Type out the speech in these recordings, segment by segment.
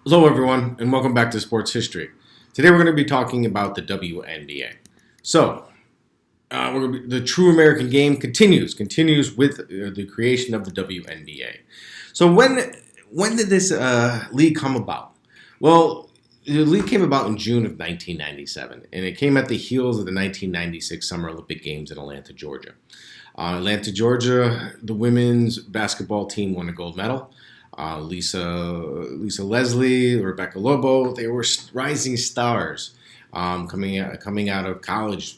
Hello, everyone, and welcome back to Sports History. Today, we're going to be talking about the WNBA. So, the true American game continues with the creation of the WNBA. So, when did this league come about? Well, the league came about in June of 1997, and it came at the heels of the 1996 Summer Olympic Games in Atlanta, Georgia. Atlanta, Georgia, the women's basketball team won a gold medal. Lisa Leslie, Rebecca Lobo, they were rising stars coming out of college.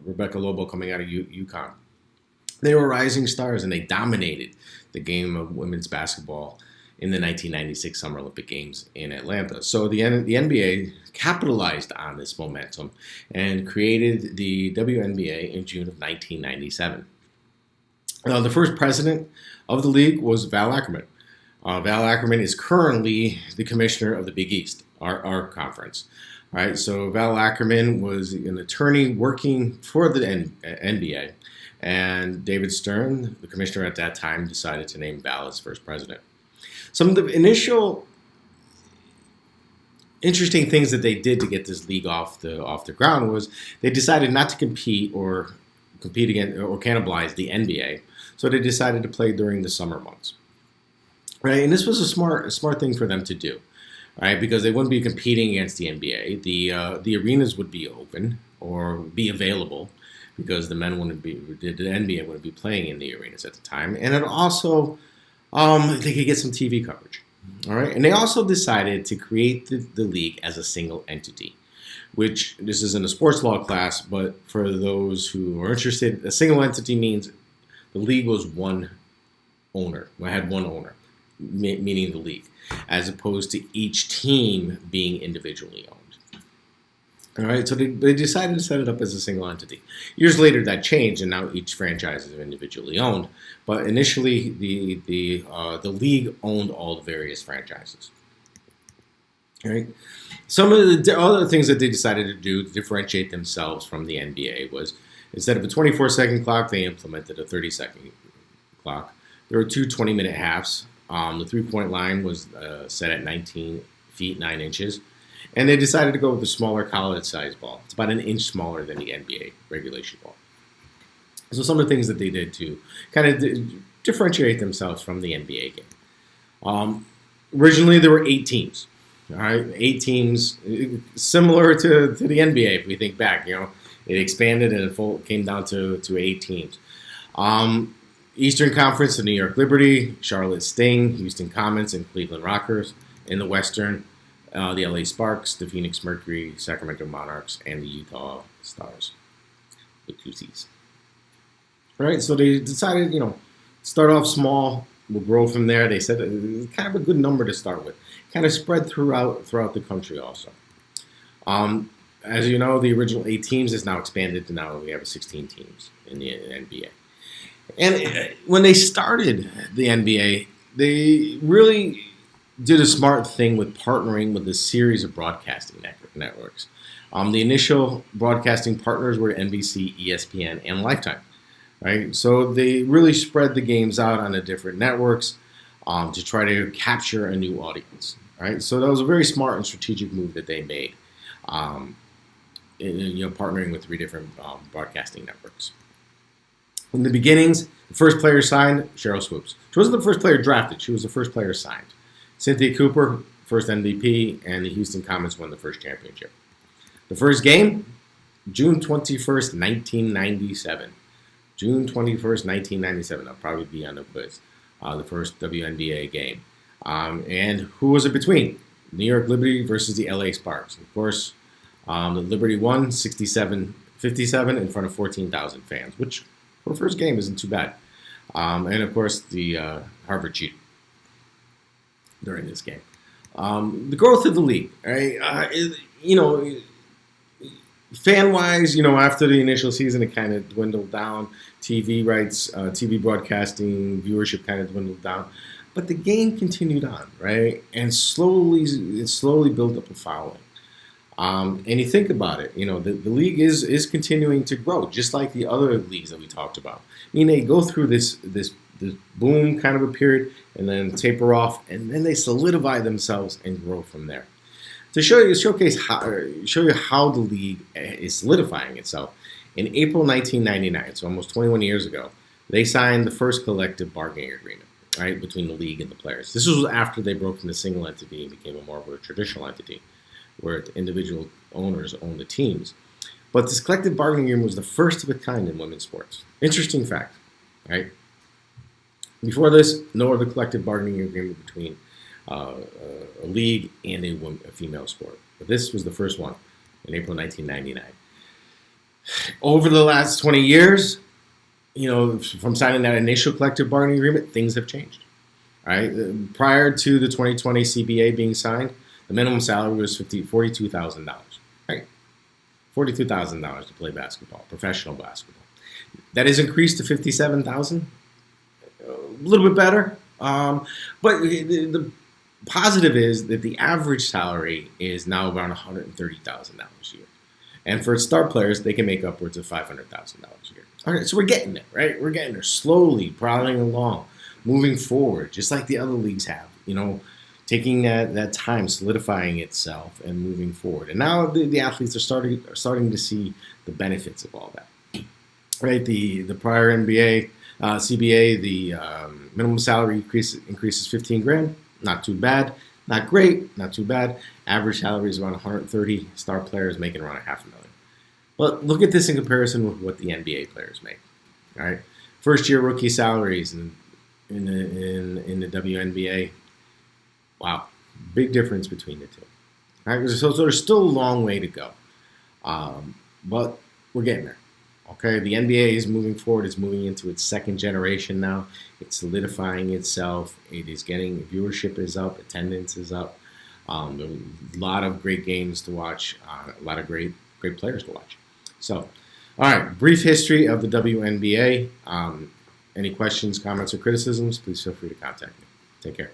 Rebecca Lobo coming out of UConn. They were rising stars and they dominated the game of women's basketball in the 1996 Summer Olympic Games in Atlanta. So the NBA capitalized on this momentum and created the WNBA in June of 1997. The first president of the league was Val Ackerman. Val Ackerman is currently the commissioner of the Big East, our conference. All right, so Val Ackerman was an attorney working for the NBA, and David Stern, the commissioner at that time, decided to name Val as first president. Some of the initial interesting things that they did to get this league off the ground was they decided not to compete against or cannibalize the NBA, so they decided to play during the summer months. Right, and this was a smart thing for them to do, right? Because they wouldn't be competing against the NBA. The arenas would be open or be available because the NBA wouldn't be playing in the arenas at the time, and it also they could get some TV coverage. All right, and they also decided to create the league as a single entity, which this isn't a sports law class, but for those who are interested, a single entity means the league was one owner. I had one owner, meaning the league, as opposed to each team being individually owned. All right, so they decided to set it up as a single entity. Years later, that changed, and now each franchise is individually owned. But initially, the league owned all the various franchises. All right. Some of the other things that they decided to do to differentiate themselves from the NBA was instead of a 24-second clock, they implemented a 30-second clock. There were two 20-minute halves. The three-point line was set at 19 feet 9 inches. And they decided to go with a smaller college-sized ball. It's about an inch smaller than the NBA regulation ball. So some of the things that they did to kind of differentiate themselves from the NBA game. Originally, there were 8 teams. All right, 8 teams, similar to the NBA if we think back. It expanded and it came down to 8 teams. Eastern Conference, the New York Liberty, Charlotte Sting, Houston Comets, and Cleveland Rockers. In the Western, the LA Sparks, the Phoenix Mercury, Sacramento Monarchs, and the Utah Stars, the 2 C's. All right, so they decided, start off small, we'll grow from there. They said it's kind of a good number to start with. Kind of spread throughout the country also. As you know, the original 8 teams is now expanded to now we have 16 teams in the NBA. And when they started the NBA, they really did a smart thing with partnering with a series of broadcasting networks. The initial broadcasting partners were NBC, ESPN, and Lifetime. Right, so they really spread the games out on the different networks to try to capture a new audience. Right, so that was a very smart and strategic move that they made. Partnering with 3 different broadcasting networks. In the beginnings, the first player signed, Cheryl Swoops. She wasn't the first player drafted. She was the first player signed. Cynthia Cooper, first MVP, and the Houston Comets won the first championship. The first game, June 21st, 1997. June 21st, 1997. That'll probably be on the quiz. The first WNBA game. And who was it between? New York Liberty versus the LA Sparks. Of course, the Liberty won 67-57 in front of 14,000 fans, which for the first game isn't too bad. And of course, the Harvard cheated during this game. The growth of the league, right? Fan-wise, after the initial season, it kind of dwindled down. TV rights, TV broadcasting, viewership kind of dwindled down. But the game continued on, right? And it slowly built up a following. And you think about it, the league is continuing to grow, just like the other leagues that we talked about. I mean, they go through this this boom kind of appeared, and then taper off, and then they solidify themselves and grow from there. To show you how the league is solidifying itself, in April 1999, so almost 21 years ago, they signed the first collective bargaining agreement, right, between the league and the players. This was after they broke from the single entity and became more of a traditional entity, where the individual owners own the teams. But this collective bargaining agreement was the first of its kind in women's sports. Interesting fact, right? Before this, no other collective bargaining agreement between a league and a female sport. But this was the first one in April 1999. Over the last 20 years, from signing that initial collective bargaining agreement, things have changed. Right? Prior to the 2020 CBA being signed, the minimum salary was $42,000. Right? $42,000 to play basketball, professional basketball. That is increased to $57,000. A little bit better. But the positive is that the average salary is now around $130,000 a year. And for star players, they can make upwards of $500,000 a year. All right, so we're getting there, right? We're getting there, slowly prowling along, moving forward, just like the other leagues have, taking that time, solidifying itself, and moving forward. And now the athletes are starting to see the benefits of all that, right? The prior NBA, CBA, the minimum salary increases 15 grand. Not too bad. Not great. Not too bad. Average salary is around 130. Star players making around $500,000. But look at this in comparison with what the NBA players make. All right, first year rookie salaries in the WNBA. Wow, big difference between the two. All right, so there's still a long way to go, but we're getting there. Okay, the NBA is moving forward. It's moving into its second generation now. It's solidifying itself. It is getting viewership is up, attendance is up. A lot of great games to watch. A lot of great players to watch. So, all right, brief history of the WNBA. Any questions, comments, or criticisms? Please feel free to contact me. Take care.